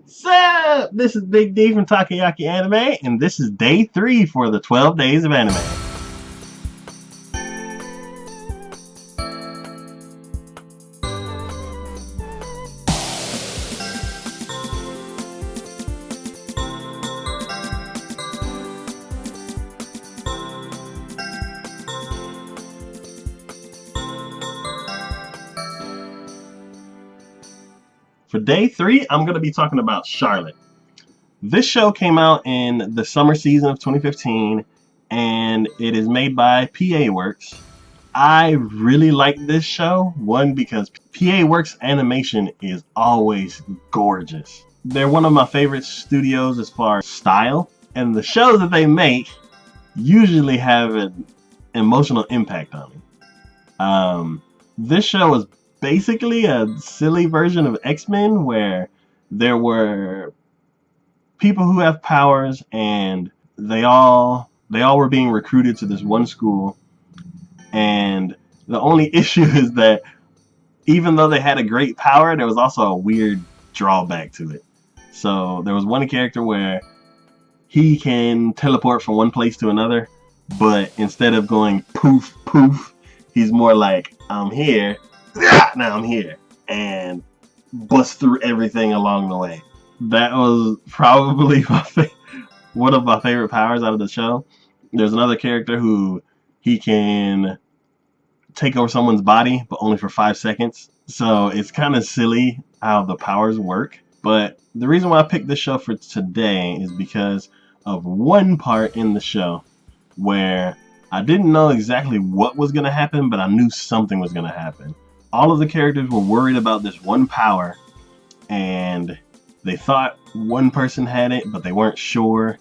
Sup? This is Big D from Takoyaki Anime, and this is day 3 for the 12 days of anime. For day 3, I'm going to be talking about Charlotte. This show came out in the summer season of 2015, and it is made by PA Works. I really like this show, one, because PA Works animation is always gorgeous. They're one of my favorite studios as far as style, and the shows that they make usually have an emotional impact on me. This show was basically a silly version of X-Men where there were people who have powers and they all were being recruited to this one school, and the only issue is that even though they had a great power, there was also a weird drawback to it. So there was one character where he can teleport from one place to another, but instead of going poof poof, he's more like, I'm here, now I'm here, and bust through everything along the way. That was probably one of my favorite powers out of the show. There's another character who he can take over someone's body, but only for 5 seconds. So it's kind of silly how the powers work. But the reason why I picked this show for today is because of one part in the show where I didn't know exactly what was going to happen, but I knew something was going to happen. All of the characters were worried about this one power, and they thought one person had it, but they weren't sure.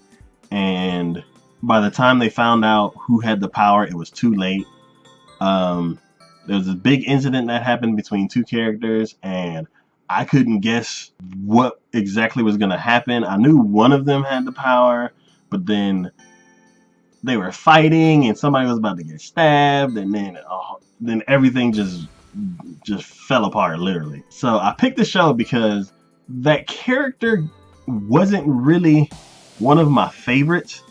And by the time they found out who had the power, it was too late. There was a big incident that happened between two characters, and I couldn't guess what exactly was going to happen. I knew one of them had the power, but then they were fighting, and somebody was about to get stabbed, and then everything just fell apart, literally. So I picked the show because that character wasn't really one of my favorites,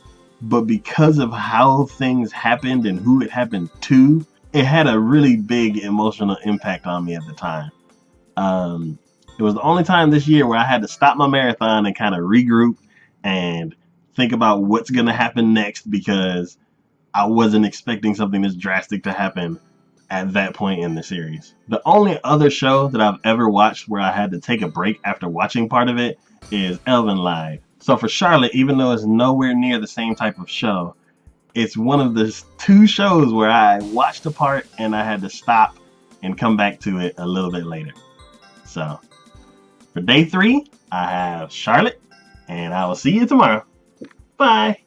but because of how things happened and who it happened to, it had a really big emotional impact on me at the time. It was the only time this year where I had to stop my marathon and kind of regroup and think about what's going to happen next, because I wasn't expecting something this drastic to happen at that point in the series. The only other show that I've ever watched where I had to take a break after watching part of it is Elven Lied. So for Charlotte, even though it's nowhere near the same type of show, it's one of the 2 shows where I watched a part and I had to stop and come back to it a little bit later. So for day 3, I have Charlotte, and I will see you tomorrow. Bye.